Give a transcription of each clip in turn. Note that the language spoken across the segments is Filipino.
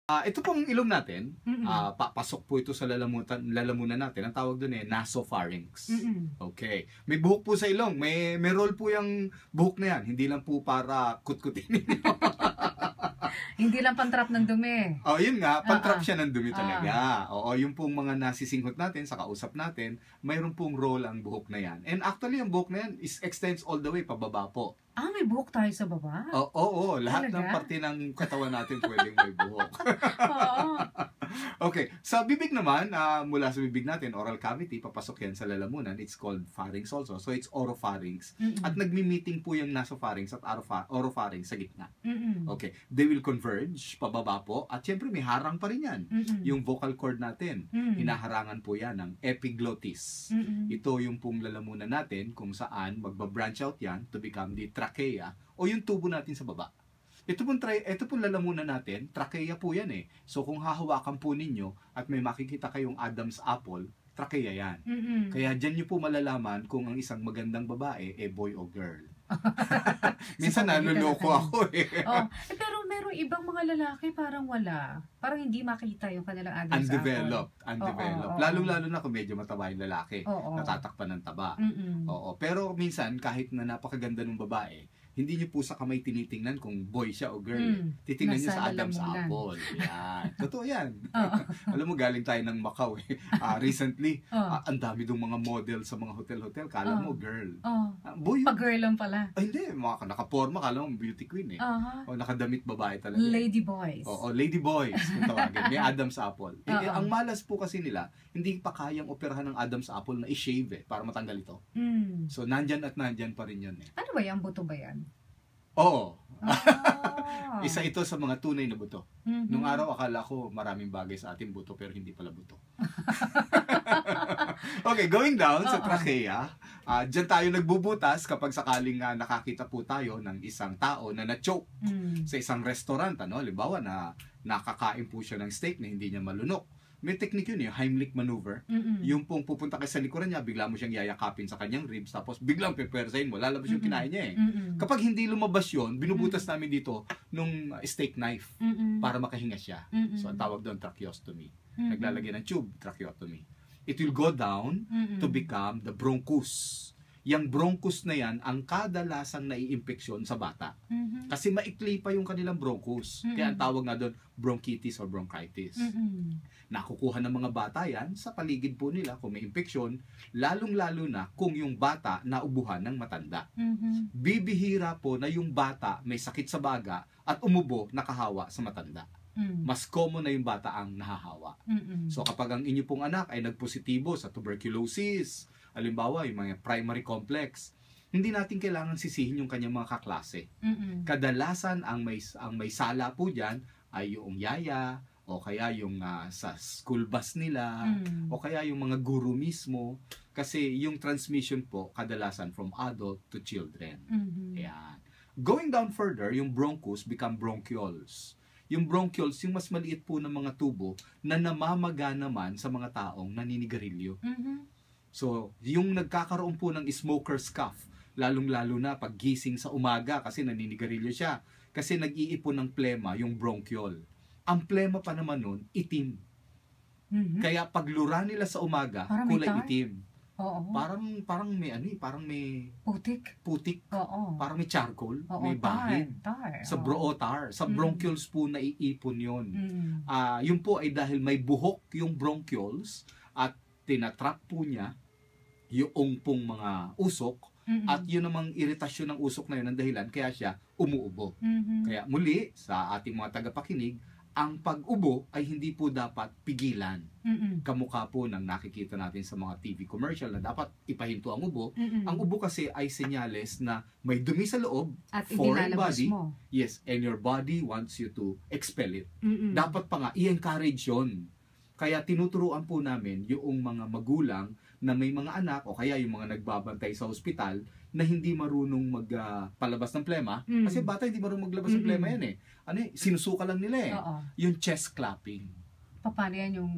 Ito pong ilong natin, Mm. papasok po ito sa lalamunan natin. Ang tawag doon nasopharynx. Mm. Okay. May buhok po sa ilong. May role po yung buhok na yan. Hindi lang po para kutkutin ninyo. Hindi lang pantrap ng dumi. Yun nga, pantrap siya ng dumi Ah. talaga. Oo, yung pong mga nasisinghot natin, sa kausap natin, mayroon pong role ang buhok na yan. And actually, ang buhok na yan extends all the way pababa po. May buhok tayo sa baba? Oo, lahat Talaga? ng parte ng katawan natin pwedeng may buhok. Oo. Okay, sa bibig naman, mula sa bibig natin, oral cavity, papasok yan sa lalamunan. It's called pharynx also. So, it's oropharynx. Mm-mm. At nagmi-meeting po yung nasopharynx at oropharynx sa gitna. Mm-mm. Okay, they will converge, pababa po. At syempre, may harang pa rin yan. Mm-mm. Yung vocal cord natin, Mm. hinaharangan po yan ng epiglottis. Mm-mm. Ito yung pong lalamunan natin kung saan magba-branch out yan to become the trachea o yung tubo natin sa baba. Ito pong lalamunan natin, trachea po yan eh. So kung hahawakan po ninyo at may makikita kayong Adam's apple, trachea yan. Mm-mm. Kaya dyan nyo po malalaman kung ang isang magandang babae boy o girl. Minsan naluloko ako eh. Pero merong ibang mga lalaki parang wala. Parang hindi makita yung kanilang Adam's Undeveloped. Oo. Lalong-lalo na kung medyo mataba yung lalaki. Oo. Natatakpan ng taba. Mm-mm. Oo. Pero minsan, kahit na napakaganda ng babae, hindi niyo po sa kamay tinitingnan kung boy siya o girl. Titingnan niyo sa Nasa Adam's lalamunan. apple. Yan. Totoo yan. Oo. Alam mo, galing tayo ng Macau eh. Recently, Oo. ang dami dong mga model sa mga hotel-hotel. Kala mo, girl. Oo. Boy yun. Pag-girl lang pala. Hindi, nakaporma. Kala mo, beauty queen eh. Aha. O nakadamit babae talaga. Lady boys. Oo, lady boys, kung tawagin. May Adam's apple. Ang malas po kasi nila, hindi pa kayang operahan ng Adam's apple na i-shave para matanggal ito. Mm. So, nandyan at nandyan pa rin yun eh. Ano ba yan? Buto ba yan? Oo. Ah. Isa ito sa mga tunay na buto. Mhm. Nung araw, akala ko maraming bagay sa ating buto, pero hindi pala buto. Okay, going down sa trachea, dyan tayo nagbubutas kapag sakaling nakakita po tayo ng isang tao na na-choke Mm. sa isang restaurant. Halimbawa na nakakain po siya ng steak na hindi niya malunok. May technique yun, yung Heimlich maneuver. Mm-mm. Yung pong pupunta ka sa likuran niya, bigla mo siyang yayakapin sa kanyang ribs, tapos biglang pepersahin mo, lalabas yung kinain niya eh. Mm-mm. Kapag hindi lumabas yun, binubutas namin dito nung steak knife Mm-mm. para makahinga siya. Mm-mm. So, ang tawag doon, tracheostomy. Mm-mm. Naglalagay ng tube, tracheotomy. It will go down Mm-mm. to become the bronchus. Yang bronchus na yan, ang kadalasang naiimpeksyon sa bata. Mhm. Kasi maikli pa yung kanilang bronchus. Kaya ang tawag nga doon, bronchitis or bronchitis. Mm-mm. Nakukuha ng mga bata yan sa paligid po nila kung may impeksyon, lalong-lalo na kung yung bata naubuhan ng matanda. Mhm. Bibihira po na yung bata may sakit sa baga at umubo nakahawa sa matanda. Mm. Mas common na yung bata ang nahahawa. Mm-mm. So kapag ang inyo pong anak ay nagpositibo sa tuberculosis, halimbawa yung mga primary complex, hindi natin kailangan sisihin yung kanyang mga kaklase. Mm-mm. Kadalasan ang may sala po diyan ay yung yaya o kaya yung sa school bus nila Mm. o kaya yung mga guru mismo kasi yung transmission po kadalasan from adult to children. Mhm. Ayan. Going down further, yung bronchus become bronchioles. Yung bronchioles, yung mas maliit po ng mga tubo na namamaga naman sa mga taong naninigarilyo. Mhm. So, yung nagkakaroon po ng smoker's cough, lalong-lalo na pag gising sa umaga kasi naninigarilyo siya. Kasi nag-iipon ng plema yung bronchiole. Ang plema pa naman nun, itim. Mhm. Kaya pag lura nila sa umaga, Parang may kulay tar? itim. Oo. Parang may parang may Putik. putik, Oo. parang may charcoal, Oo, may bahid. tar. Sa Oo. tar. Sa Mm. bronchioles po naiipon yun. Mm. Yun po ay dahil may buhok yung bronchioles at tinatrap po niya yung pong mga usok Mm-mm. at yun namang iritasyon ng usok na yun ang dahilan kaya siya umuubo. Mhm. Kaya muli sa ating mga tagapakinig, ang pag-ubo ay hindi po dapat pigilan. Mm-mm. Kamukha po ng nakikita natin sa mga TV commercial na dapat ipahinto ang ubo. Mm-mm. Ang ubo kasi ay senyales na may dumi sa loob, At foreign inilalabas body. mo. Yes, and your body wants you to expel it. Mm-mm. Dapat pa nga i-encourage yun. Kaya tinuturuan po namin yung mga magulang na may mga anak o kaya yung mga nagbabantay sa ospital na hindi marunong magpalabas ng plema. Mm. Kasi bata hindi marunong maglabas ng plema yan eh. Sinusuka lang nila eh. Oo. Yung chest clapping. Paano yan yung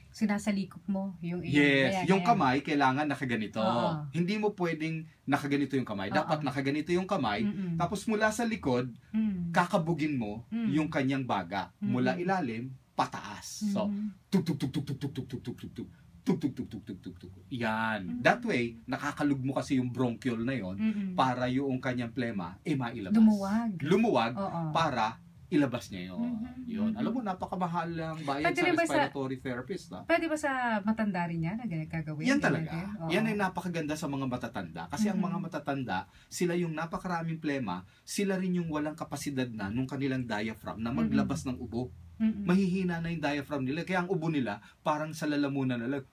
sinasalikop mo yung Yes, ayan, yung ayan. kamay kailangan nakaganito. Oo. Hindi mo pwedeng nakaganito yung kamay. Oo. Dapat nakaganito yung kamay. Mm-mm. Tapos mula sa likod, Mm. kakabugin mo yung kanyang baga. Mula Mm. ilalim, pataas. So, Mhm. tuk tuk tuk tuk tuk tuk tuk tuk tuk tuk tuk tuk tuk tuk tuk tuk tuk tuk. Yan. Mhm. That way, nakakalug mo kasi yung bronchiole na yon Mm-mm. para yung kanyang plema mailabas. Lumuwag. Lumuwag Oo. para ilabas niya yun. Mhm. Yun. Mhm. Alam mo, napakamahal ang bayad Pwede sa rin ba sa- respiratory therapist. Pwede ba sa matanda rin yan na gagawin? Yan Ganyan talaga. din? Oo. Yan ay napakaganda sa mga matatanda. Kasi ang Mhm. mga matatanda, sila yung napakaraming plema, sila rin yung walang kapasidad na nung kanilang diaphragm na maglabas ng ubo. Mm-mm. Mahihina na yung diaphragm nila. Kaya ang ubo nila, parang sa lalamunan na lang.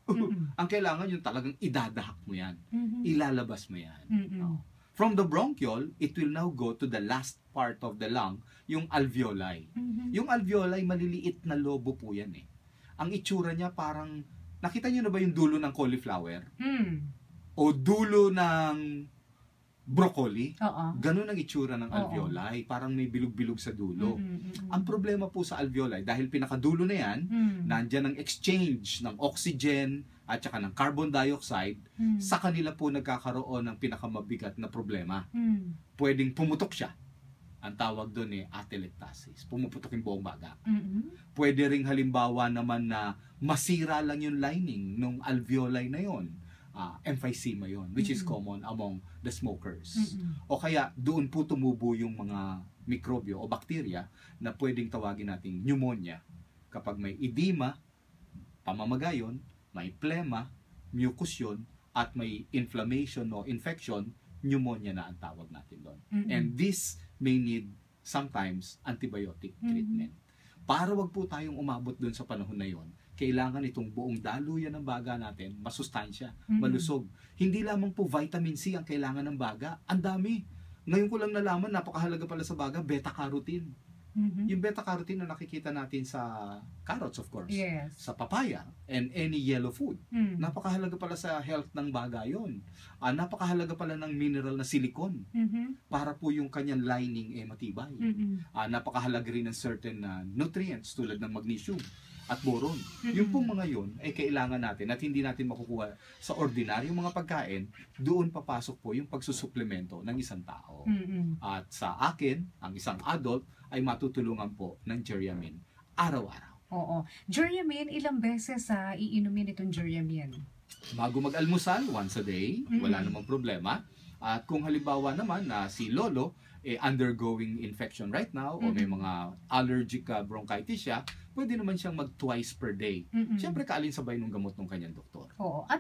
Mm-mm. Ang kailangan yung talagang idadahak mo yan. Mhm. Ilalabas mo yan. Mm-mm. No. From the bronchiole, it will now go to the last part of the lung, yung alveoli. Mhm. Yung alveoli, maliliit na lobo po yan eh. Ang itsura niya parang, nakita niyo na ba yung dulo ng cauliflower? Mm. O dulo ng broccoli? Oo. Ganun ang itsura ng Oo. alveoli. Parang may bilog-bilog sa dulo. Mm-mm. Mm-mm. Ang problema po sa alveoli, dahil pinakadulo na yan, Mm. nandyan ang exchange ng oxygen at saka ng carbon dioxide, Mm. sa kanila po nagkakaroon ng pinakamabigat na problema. Mm. Pwedeng pumutok siya. Ang tawag doon atelectasis. Pumuputok yung buong baga. Mm-mm. Pwede ring halimbawa naman na masira lang yung lining ng alveoli na yon. Emphysema yon, which is Mm-mm. common among the smokers. Mm-mm. O kaya doon po tumubo yung mga mikrobyo o bakterya na pwedeng tawagin nating pneumonia. Kapag may edema, pamamagayon, may plema, mucus yun, at may inflammation o infection, pneumonia na ang tawag natin doon. Mm-mm. And this may need sometimes antibiotic treatment. Para wag po tayong umabot doon sa panahon na yon, kailangan itong buong daluyan ng baga natin masustansya, Mm-mm. malusog. Hindi lamang po vitamin C ang kailangan ng baga. Ang dami. Ngayon ko lang nalaman, napakahalaga pala sa baga, beta-carotene. Mhm. Yung beta-carotene na nakikita natin sa carrots, of course, Yes. sa papaya, and any yellow food. Mm. Napakahalaga pala sa health ng baga yun. Napakahalaga pala ng mineral na silicon Mhm. para po yung kanyang lining matibay. Mm-mm. Napakahalaga rin ng certain nutrients tulad ng magnesium at boron. Mm-mm. Yung pong mga yun ay kailangan natin at hindi natin makukuha sa ordinaryong mga pagkain. Doon papasok po yung pagsusuplemento ng isang tao. Mm-mm. At sa akin, ang isang adult ay matutulungan po ng Geriamin araw-araw. Oo. Duriamin, ilang beses iinumin itong Duriamin? Bago mag-almusal, once a day, wala namang problema. At kung halimbawa naman na si Lolo undergoing infection right now o may mga allergic bronchitis siya, pwede naman siyang mag twice per day. Mm-mm. Siyempre, kaalin sabay ng gamot ng kanyang doktor. Oo. At